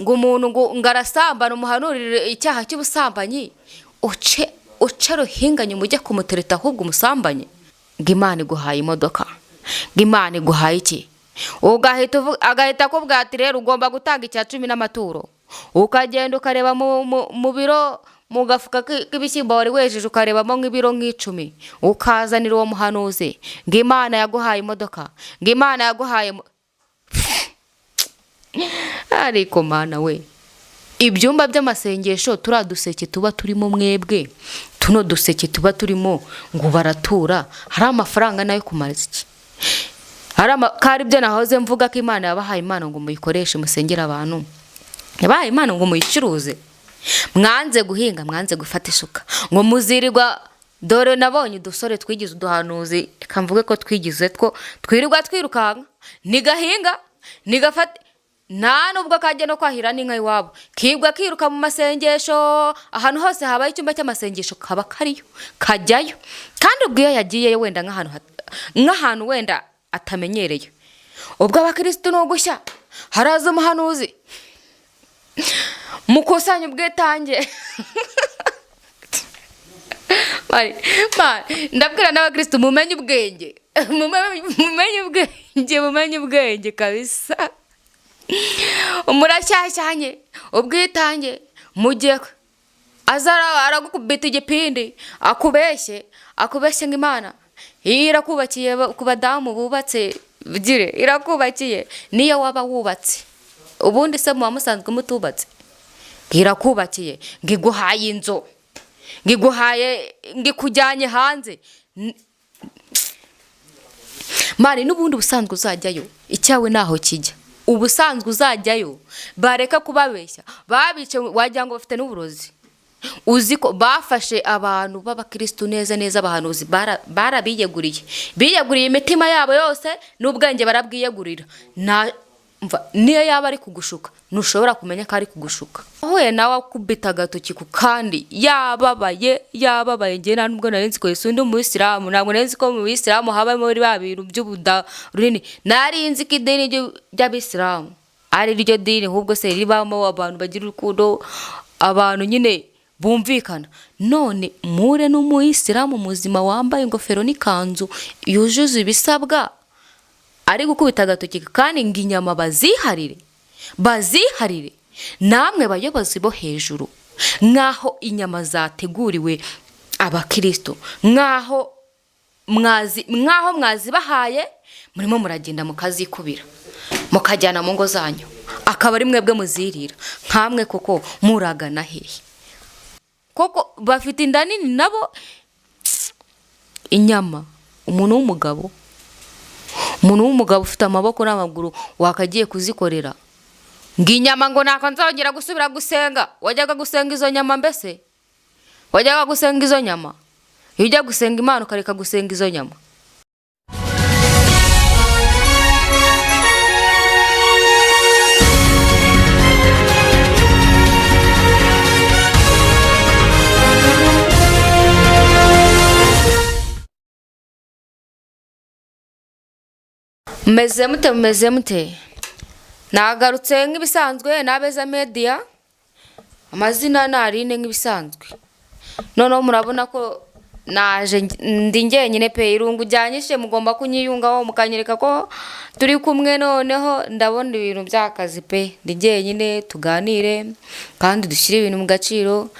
ngo umuntu ngo ngarasambana umuhanurire icyaha cy'ubusambanyi uce ruhinganye umujye kumutereta ahubwo umusambanye ngo Imana iguhaye imodoka ngo Imana iguhaye iki agahita akubwira ati rero ugomba gutanga icya 10 n'amaturo ukagenda ukareba mu biro mu gafuka k'ibishyimbo wari wejeje ukarebamo nk'ibiro nk'icumi ukazanira uwo muhanuzi ngo Imana yaguhaye imodoka ngo Imana yaguhaye ariko Mana we ibyumba by'amasengesho turaduseke tuba turimo mwebwe tuno duseke tuba turimo ngo baratura hari amafaranga nayo kumariza iki kari byo nahoze mvuga ko Imana yabahaye Imana ngo muyikoreshe musengera abantu yabahaye Imana ngo muyicuruze mwanze guhinga mwanze gufata isuka ngo muzirirwa dore nabonye udusore twigize uduhanuzi kamvuge ko twigize twirirwa twirukanka nigahinga nigafata nta nubwo kajya no kwahira n'inka iwabo kibwa kiruka mu masengesho ahantu hose habaye icyumba cy'amasengesho kaba kariyo kajyayo kandi ubwo iyo yagiye wenda nk'ahantu wenda atamenyereye ubwo abakristo no gushya haraza umuhanuzi mukusanya ubwetange mari ndabwira n'abakristo mumenye ubwenge kabisa umurashyashyanye ubwitange mugiye azara aragukubita igipindi akubeshye ngo Imana irakubakiye ku badamu bubatse bigire irakubakiye niyo waba wubatse ubundi se muba musanzwe mutubatse irakubakiye ngo iguhaye inzo ngo iguhaye ngo ikujyanye hanze mari n'ubundi busanzwe uzajyayo icyawe naho kijya ubusanzwe uzajyayo bareka kubabeshya babice wagira ngo bafite n'uburozi uziko bafashe abantu b'abakristo neza abahanuzi barabiyeguriye imitima yabo yose n'ubwenge barabwiyegurira niyo yaba ari kugushuka ntushobora kumenya ko ari kugushuka ahuye nawe akubita agatoki ku kandi yababaye nge nubwo narenze ko Yesu ndi umuyisilamu ntabwo narenze ko mu bisilamu haba muri babintu by'ubuda runini narinzi ko idini ry'abisilamu ari ryo dini ahubwo se ribamo abantu bagira urukundo abantu nyine bumvikana none mure n'umuyisilamu muzima wambaye ingofero n'ikanzu yujuze ibisabwa ari gukubita agatoki kandi ngo inyama baziharire namwe bayobozi bo hejuru nkaho inyama zateguriwe abakristo nkaho mwazibahaye murimo muragenda mukazikubira mukajyana mu ngo zanyu akaba ari mwebwe muzirira nkamwe koko muragana hehe koko bafite inda nini nabo inyama umuntu w'umugabo ufite amaboko n'amaguru wakagiye kuzikorera ngo inyama ngo nako nzongera gusubira gusenga wajyaga gusenga izo nyama mbese wajyaga gusenga izo nyama iyo ujya gusenga Imana ukareka gusenga izo nyama mumeze mute nagarutse nk'ibisanzwe nabeza media amazina na Aline nk'ibisanzwe noneho murabona ko naje ndi njyenyine pe irungu ryanyishe mugomba kunyiyungaho mukanyereka ko turi kumwe noneho ndabona ibintu by'akazi pe ndi njyenyine tuganire kandi dushyire ibintu mu gaciro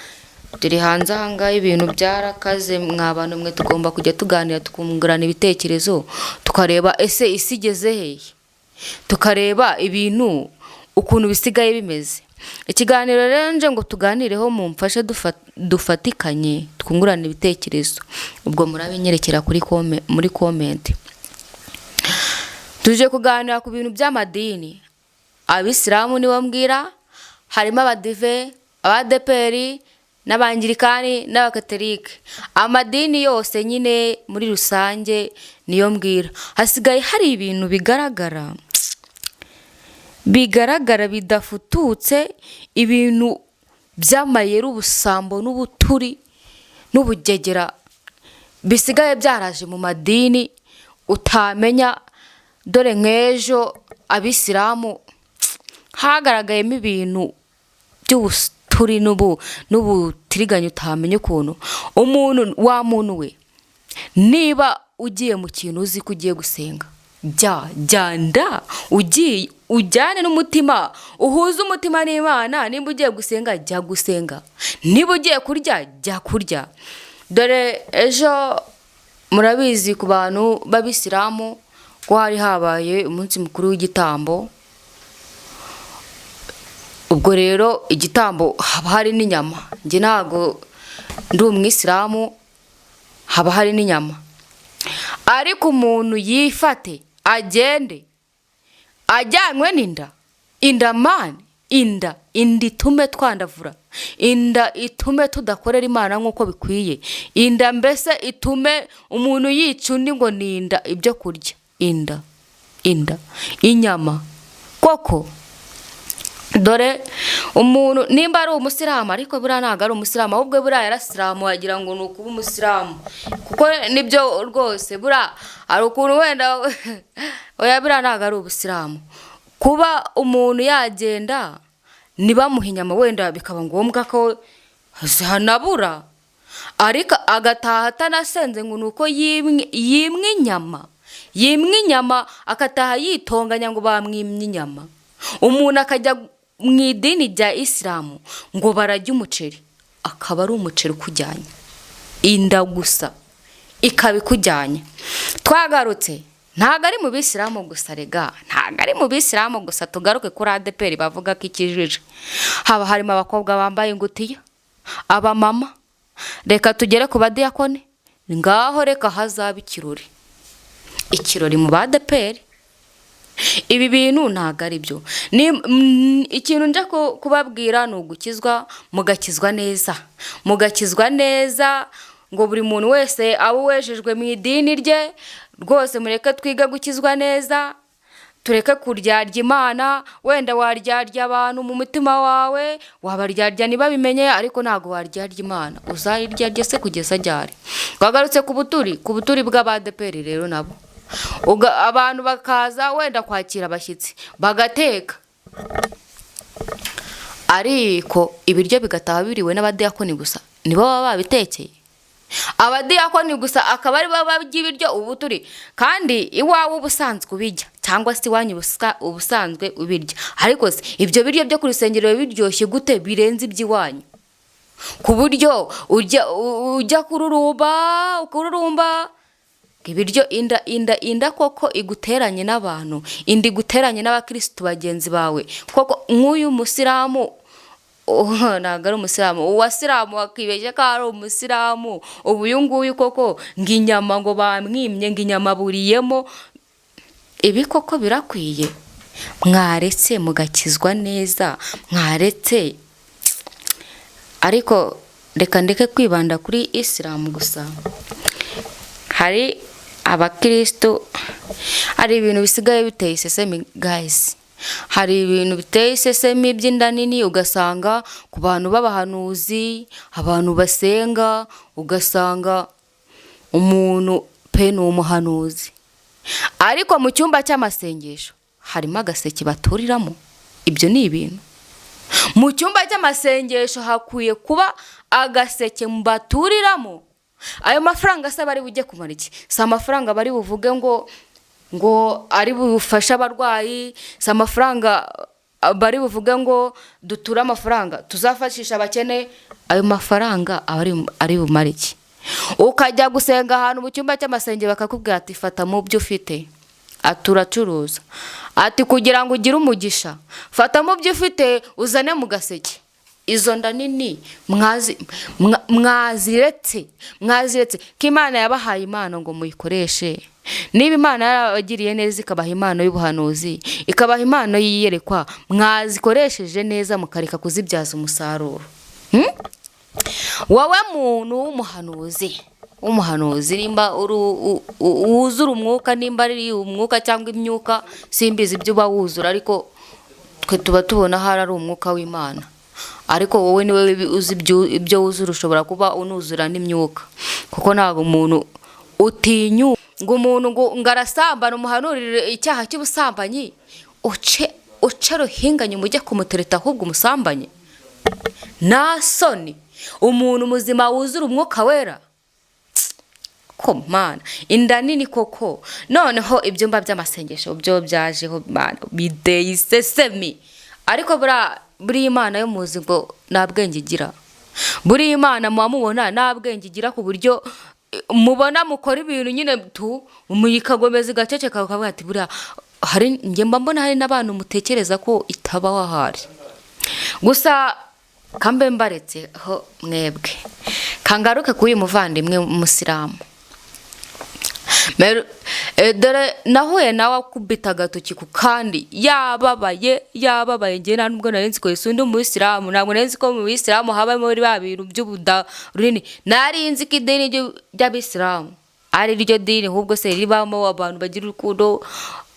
turi hanze ahangaye ibintu byarakaze mw'abantu mwe tugomba kujya tuganira tukungurana ibitekerezo tukareba ese isi igeze hehe tukareba ibintu ukuntu bisigaye bimeze ikiganiro rero nje ngo tuganireho mumfashe dufatikanye twungurana ibitekerezo ubwo murabinyerekera muri comment tuje kuganira ku bintu by'amadini abisilamu nibo mbwira harimo abadive abadeperi n'abangirikani n'abakatolike amadini yose nyine muri rusange niyo mbwira hasigaye hari ibintu bigaragara bidafututse ibintu by'amayeri ubusambo n'ubuturi n'ubugegera bisigaye byaraje mu madini utamenya dore nk'ejo abisilamu hagaragayemo ibintu by'ubuturi n'ubutiriganya utamenye ukuntu umuntu wa muntu we, niba ugiye mu kintu uzi ko ugiye gusenga, jyanda ujyane n'umutima, uhuze umutima n'Imana. Niba ugiye gusenga jya gusenga, niba ugiye kurya jya kurya. Dore ejo murabizi ku bantu b'Abisilamu ko hari habaye umunsi mukuru w'igitambo. Ubwo rero igitambo haba hari n'inyama. Njye ntago ndi umwisilamu, haba hari n'inyama. Ariko umuntu yifate agende ajyanywe n'inda mani, inda itume twandavura, inda itume tudakorera Imana nk'uko bikwiye, inda mbese itume umuntu yica undi ngo ni inda ibyo kurya, inda inyama. Koko dore umuntu nimba ari umusilamu, ariko buriya ntabwo ari umusilamu, ahubwo buriya yarasilamu wagira ngo ni ukuba umusilamu, kuko nibyo rwose. Buriya hari ukuntu wenda oya, buriya ntabwo ari ubusilamu. Kuba umuntu yagenda ntibamuhe inyama, wenda bikaba ngombwa ko hanabura, ariko agataha atanasenze ngo ni uko yimwe inyama, akataha yitonganya ngo bamwimye inyama. Umuntu akajya mu idini rya Islamu ngo barajya umuceri, akaba ari umuceri ukujyanye, inda gusa ikaba ikujyanye. Twagarutse, ntabwo ari mu Bisilamu gusa rega, ntabwo ari mu Bisilamu gusa. Tugaruke kuri ADPR bavuga ko ikijije. Haba harimo abakobwa bambaye ingutiya, abamama. Reka tugere ku badiyakoni, ngaho reka hazaba ikirori mu ADPR. Ibi bintu ntabwo ari byo. Ikintu nje kubabwira ni ugukizwa, mugakizwa neza, ngo buri muntu wese aba wejejwe mu idini rye. Rwose mureke twige gukizwa neza, tureke kuryarya Imana. Wenda waryarya abantu mu mutima wawe, wabaryarya ntibabimenye, ariko ntabwo waryarya Imana. Uzayiryarye se kugeza ryari? Twagarutse ku buturi bw'ADPR rero nabo. Abantu bakaza wenda kwakira abashyitsi bagateka, ariko ibiryo bigataha biriwe n'abadiyakoni gusa, nibo baba babitekeye. Abadiyakoni gusa akaba ari bo barya ibiryo ubuturi, kandi iwawe ubusanzwe ubijya, cyangwa se iwanyu ubusanzwe ubirya. Ariko se ibyo biryo byo ku rusengero biryoshye gute birenze iby'iwanyu, ku buryo ujya kururumba ibiryo? Inda koko iguteranye n'abantu, inda iguteranye n'abakristo bagenzi bawe. Koko nk'uyu musilamu ntabwo ari umusilamu, uwasilamu wakibeshya ko ari umusilamu. Ubu uyu nguyu koko ng'inyama ngo bamwimye, ng'inyama buriyemo. Ibi koko birakwiye? Mwaretse mugakizwa neza, mwaretse. Ariko reka ndeke kwibanda kuri Islamu gusa. Hari abakristo, hari ibintu bisigaye biteye isesemi guys. Hari ibintu biteye isesemi by'inda nini, ugasanga ku bantu b'abahanuzi, abantu basenga, ugasanga umuntu pe ni umuhanuzi, ariko mu cyumba cy'amasengesho harimo agaseke baturiramo. Ibyo ni ibintu. Mu cyumba cy'amasengesho hakwiye kuba agaseke baturiramo. Ayo mafaranga se bari bujye kumara iki? Si amafaranga bari buvuge ngo ari bufasha abarwayi, si amafaranga bari buvuge ngo duture amafaranga tuzafashisha abakene. Ayo mafaranga ari bumara iki? Ukajya gusenga ahantu mu cyumba cy'amasengero bakakubwira ati fata mu byo ufite, aturacuruza, ati kugira ngo ugire umugisha fata mu byo ufite uzane mu gaseke. Izo nda nini mwaziretse ko Imana yabahaye impano ngo muyikoreshe. Niba Imana yarabagiriye neza ikabaha impano y'ubuhanuzi, ikabaha impano yiyerekwa, mwazikoresheje neza mukareka kuzibyaza umusaruro. Wowe muntu w'umuhanuzi nimba wuzura umwuka, nimba ari umwuka cyangwa imyuka simbizi ibyo uba wuzura, ariko twe tuba tubona hari ari umwuka w'Imana. Ariko wowe niwe uzi ibyo wuzura, ushobora kuba unuzura n'imyuka, kuko ntabwo umuntu ngo umuntu ngo arasambana umuhanurire icyaha cy'ubusambanyi uce uce ruhinganye umujye kumutereta ahubwo umusambanye? nta soni umuntu muzima wuzura umwuka wera ko mana inda nini koko. Noneho ibyumba by'amasengesho byo byajeho mana bideye isesemi, ariko buri Imana yo muzi ngo nta bwenge igira. Buri Imana mubona nta bwenge igira ku buryo mubona mukora ibintu nyine muyikagomeza igaceceka ukavuga ati buriya hari njye mbona hari n'abantu mutekereza ko itaba wahari. Gusa kambe mbaretse ho mwebwe kangaruke kuri muvandimwe Umusilamu. Dore nahuye nawe akubita agatoki ku kandi yababaye njye nta nubwo nari nzi ko undi Umuyisilamu, ntabwo nari nzi ko mu Bisilamu haba muri ba bintu by'ubuda runini. Nari nzi ko idini ry'Abisilamu ari ryo dini ahubwo se ribamo abantu bagira urukundo,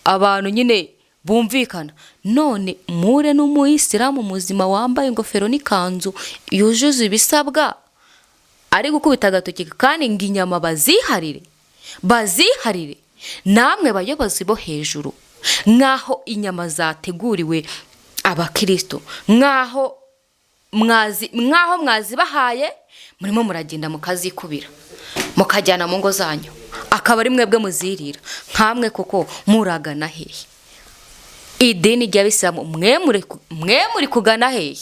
abantu nyine bumvikana. None mure n'Umuyisilamu muzima wambaye ingofero n'ikanzu yujuze ibisabwa ari gukubita agatoki kandi ngo inyama baziharire. Namwe bayobozi bo hejuru, nkaho inyama zateguriwe abakristo, nkaho mwazibahaye murimo muragenda mukazikubira mukajyana mu ngo zanyu, akaba ari mwebwe muzirira. Nkamwe koko muragana hehe? Idini ry'Abisilamu mwe muri kugana hehe?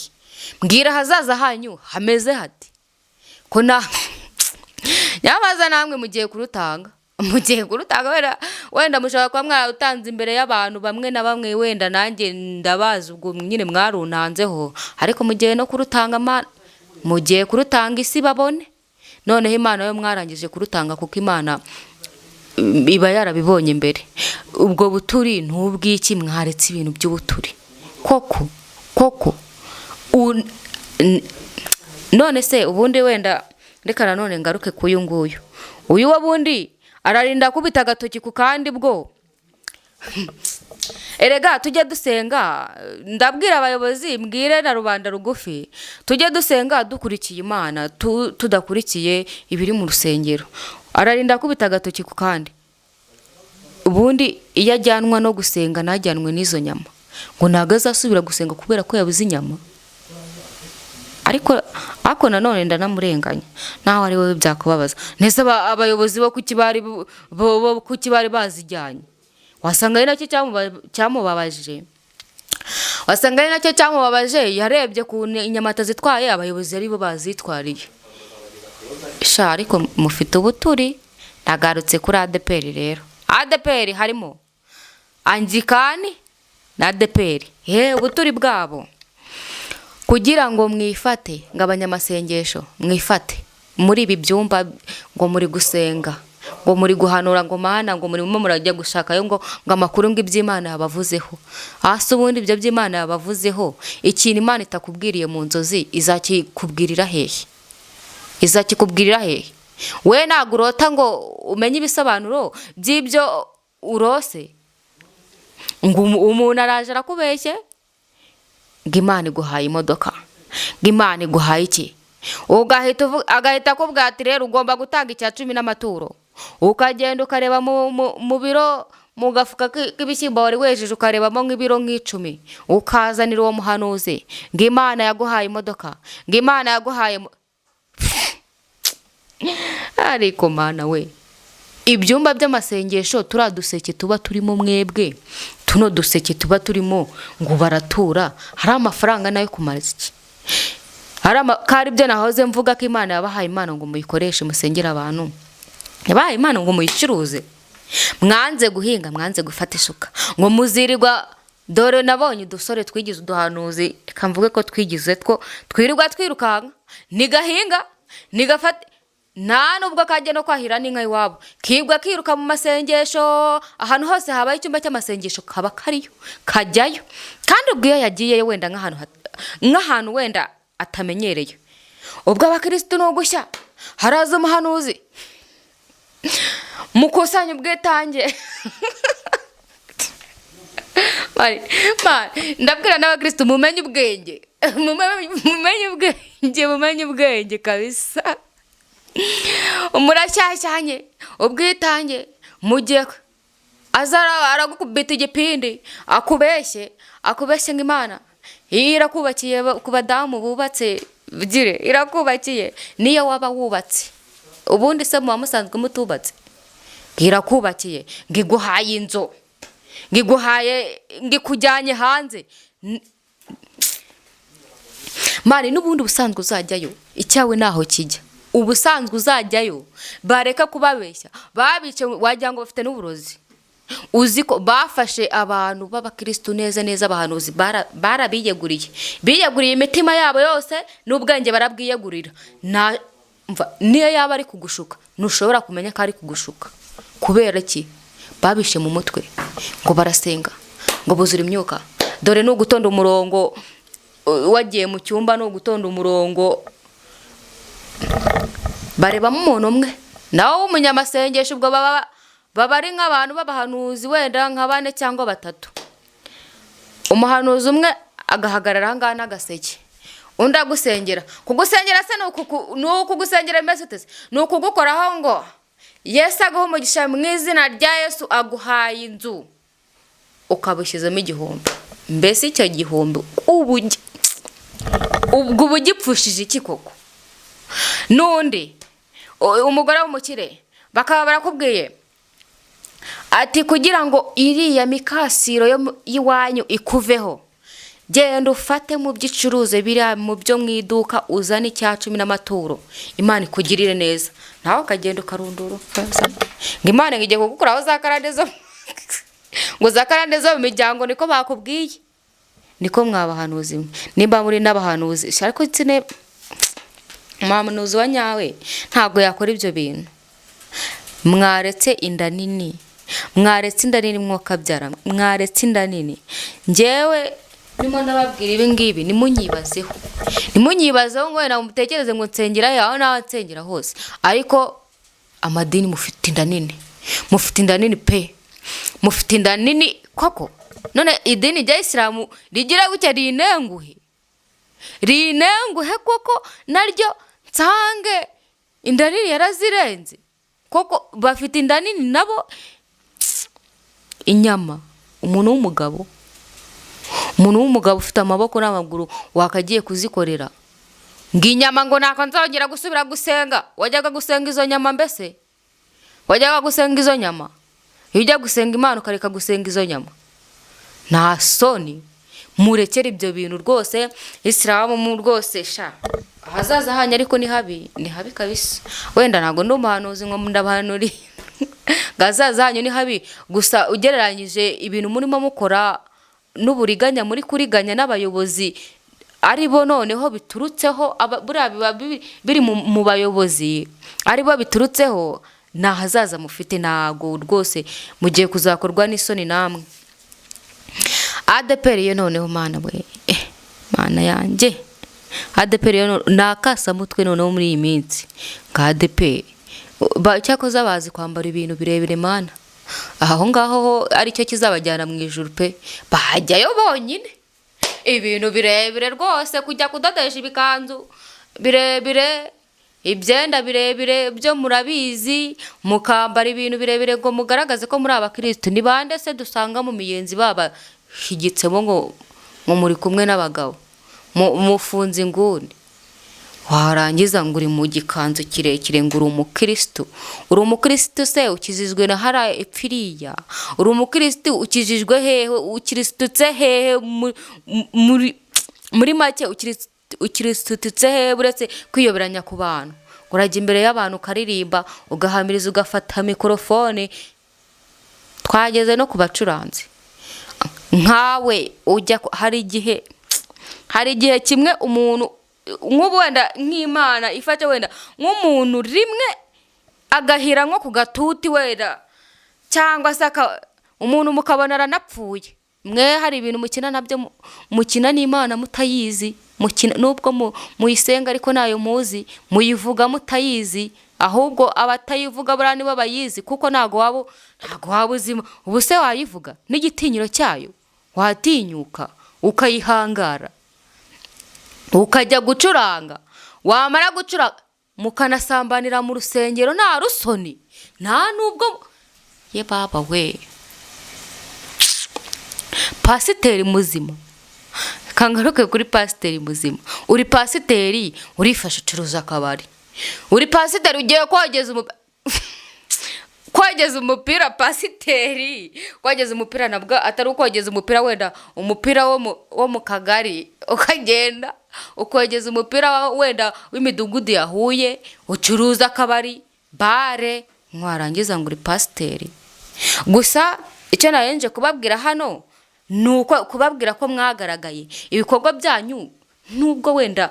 Mbwira hazaza hanyu hameze hati ko nyamaza namwe mugiye kurutanga wenda mushobora kuba mwarutanze imbere y'abantu bamwe na bamwe, wenda nanjye ndabazi ubwo nyine mwarunanzeho, ariko mugiye no kurutanga mugiye kurutanga isi babone. Noneho Imana yo mwarangije kurutanga kuko Imana iba yarabibonye imbere. Ubwo buturi ntubwiki mwaretse ibintu by'ubuturi koko none se ubundi wenda reka nanone ngaruke kuyu nguyu uyu wabundi ararinda kubita agatoki ku kandi bwo erega tujye dusenga. Ndabwira abayobozi mbwire na rubanda rugufi tujye dusenga dukurikiye Imana tudakurikiye ibiri mu rusengero. Ararinda kubita agatoki ku kandi, ubundi iyo ajyanwa no gusenga najyanwe n'izo nyama ngo ntago azasubira gusenga kubera ko yabuze inyama. Ariko nanone ndanamurenganya naho ari wowe byakubabaza. Nese abayobozi bo kuki bari bazijyanye? Wasanga ari nacyo cyamubabaje, yarebye ku inyama atazitwaye, abayobozi ari bo bazitwariye. Ariko mufite ubuturi. Nagarutse kuri ADPR rero. ADPR harimo Anglikani na ADPR. Ubuturi bwabo kugira ngo mwifate ngo abanyamasengesho mwifate muri ibi byumba ngo muri gusenga ngo muri guhanura ngo Mana ngo murimo murajya gushakayo ngo amakuru ngo iby'Imana yabavuzeho. Hasi ubundi ibyo by'Imana yabavuzeho ikintu Imana itakubwiriye mu nzozi izakikubwirira hehe? We ntabwo urota ngo umenye ibisobanuro by'ibyo urose, ngo umuntu araje arakubeshye ngo Imana iguhaye imodoka, ngo Imana iguhaye iki, agahita akubwira ati rero ugomba gutanga icya 10 n'amaturo. Ukagenda ukareba mu biro mu gafuka k'ibishyimbo wari wejeje ukarebamo nk'ibiro 10, ukazanira uwo muhanuzi ngo Imana yaguhaye imodoka, ngo Imana yaguhaye ariko Mana we, ibyumba by'amasengesho turaduseke tuba turimo mwebwe, tuno duseke tuba turimo ngo baratura, hari amafaranga nayo kumariza iki? Kari byo nahoze mvuga ko Imana yabahaye Imana ngo muyikoreshe musengera abantu, yabahaye Imana ngo muyicuruze. Mwanze guhinga, mwanze gufata isuka ngo muzirirwa. Dore nabonye udusore twigize uduhanuzi, kamvuge ko twigize two twirirwa twirukanka, nigahinga nigafata nta nubwo kajya no kwahira n'inka iwabo, kibwa kiruka mu masengesho. Ahantu hose habaye icyumba cy'amasengesho kaba kariyo kajyayo, kandi ubwo iyo yagiye wenda nk'ahantu wenda atamenyereye, ubwo abakristo no gushya haraza umuhanuzi mukusanya ubwitange. Ndabwira n'abakristo mumenye ubwenge kabisa. Umurashyashyanye ubwitange mugiye aragukubita igipindi akubeshye ngo Imana irakubakiye ku badamu bubatse bigire irakubakiye niyo waba wubatse ubundi se muba musanzwe mutubatse irakubakiye ngiguhaye inzu ngikujyanye hanze mani n'ubundi busanzwe uzajyayo icyawe naho kijya ubusanzwe uzajyayo bareka kubabeshya babice wagira ngo bafite n'uburozi uzi ko bafashe abantu b'abakristo neza abahanuzi biyeguriye imitima yabo yose n'ubwenge barabwiyegurira niyo yaba ari kugushuka ntushobora kumenya ko ari kugushuka kubera ki babishe mu mutwe ngo barasenga ngo buzura imyuka dore no gutonda umurongo wagiye mu cyumba no gutonda umurongo barebamo umuntu umwe nawe w'umunyamasengesho ubwo baba ari nk'abantu b'abahanuzi wenda nka 4 cyangwa 3 umuhanuzi umwe agahagarara ahangaha n'agaseke undi agusengera kugusengera se ni ukugusengera mbese utese ni ukugukoraho ngo Yesu agaha umugisha mu izina rya Yesu aguhaye inzu ukabushyizemo igihombo mbese icyo gihombo ubwo bugipfushije iki koko n'undi umugore w'umukire bakaba barakubwiye ati kugira ngo iriya mikasiro y'iwanyu ikuveho genda ufate mu by'icuruze biri mu byo mu iduka uzane icya 10 n'amaturo Imana ikugirire neza nawe ukagenda ukarundura ngo Imana ngiye kugukuraho zakarandezo ngo zakarandezo mu miryango niko bakubwiye niko mwabahanuzi nimba muri n'abahanuzi ariko tsine umuhanuzi wa nyawe ntago yakora ibyo bintu mwaretse inda nini mwokabyara mwaretse inda nini njyewe nimo nababwira ibi ngibi nimunyibazeho ngo wenda mutekereze ngo nsengera yaho nawe nsengera hose ariko amadini mufite inda nini pe mufite inda nini koko none idini rya Islamu rigira gutya rinenguhe koko naryo nsange inda nini yarazirenze koko bafite inda nini nabo Inyama umuntu w'umugabo ufite amaboko n'amaguru wakagiye kuzikorera nginyama ngo nako nzongera gusubira gusenga wajyaga gusenga izo nyama mbese wajyaga gusenga izo nyama ujya gusenga Imana ukareka gusenga izo nyama nta soni murekere ibyo bintu rwose Islamu mu rwose sha hazaza hanya ariko ni habi kabisa wenda nago ndo umuhanuzi ngo ndabahanuri gazaza hanyu ni habi gusa ugereranyije ibintu murimo mukora n'uburiganya muri kuriganya n'abayobozi aribo noneho biturutseho biri mu bayobozi aribo biturutseho nahazaza mufite nago rwose mugiye kuzakorwa n'isoni namwe adeperiye noneho mana we mana yanjye adeperiye nakasa mutwe noneho muri iyi minsi ka adeperi cyakoze abazi kwambara ibintu birebire mana aho ngaho ari cyo kizabajyana mu ijuru pe bajyayo bonyine ibintu birebire rwose kujya kudodesha ibikanzu birebire ibyenda birebire byo murabizi mukambara ibintu birebire ngo mugaragaze ko muri abakristo ni bande se dusanga mu miyenzi baba higitsemo ngo muri kumwe n'abagabo mufunze inguni warangiza ngo uri mu gikanzu kirekire ngo uri umukristo se ukizizwe na hara epfiriya uri umukristo ukijijwe hehe ukiristutse hehe muri make ukiristutse hehe buretse kwiyoberanya ku bantu urajya imbere y'abantu ukaririmba ugahamiriza ugafata mikrofone twageze no kubacuranzi nkawe ujya hari igihe kimwe umuntu nk'ubu wenda nk'Imana ifate wenda nk'umuntu rimwe agahira nko ku gatuti wenda cyangwa se umuntu mukabona aranapfuye mwe hari ibintu mukina nabyo mukina n'Imana mutayizi nubwo muyisenga ariko nayo muzi muyivuga mutayizi ahubwo abatayivuga bura nibo bayizi kuko ntago waba uzima ubu se wayivuga n'igitinyiro cyayo watinyuka ukayihangara ukajya gucuranga wamara gucuranga mukanasambanira mu rusengero nta rusoni nta nubwo ye baba we pasiteri muzima, kangaruke kuri pasiteri muzima, uri pasiteri urifashe ucuruza akabari, uri pasiteri ugiye kogeza umupira pasiteri, kogeza umupira nabwo atari ukogeza umupira wenda umupira wo mu kagari ukagenda ukogeza umupira wenda w'imidugudu yahuye, ucuruza akabari bare, mwarangiza ngo uri pasiteri. Gusa icyo narenje kubabwira hano nuko kubabwira ko mwagaragaye ibikorwa byanyu, nubwo wenda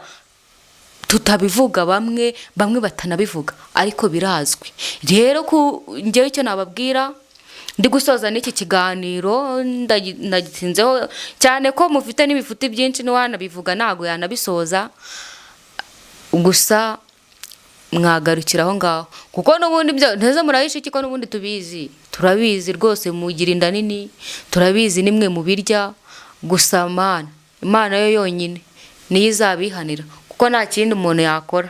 tutabivuga, bamwe batanabivuga, ariko birazwi. Rero njyewe icyo nababwira ndi gusoza n'iki kiganiro, ndagitinzeho cyane ko mufite n'ibifuti byinshi n'uwanabivuga ntago yanabisoza, gusa mwagarukira aho ngaho, kuko n'ubundi byo nteze murahisha iki, ko n'ubundi turabizi rwose, mugira inda nini, turabizi nimwe mu birya. Gusa Imana yo yonyine niyo izabihanira, kuko nta kindi umuntu yakora.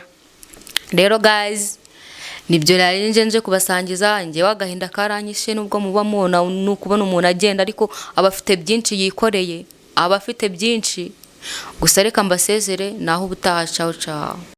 Rero guys, nibyo nari nje kubasangiza. Njyewe agahinda karanyishe, nubwo muba mubona n'ukubona umuntu agenda ariko aba afite byinshi yikoreye, aba afite byinshi. Gusa reka mbasezere, naho ubutaha. Ciao ciao.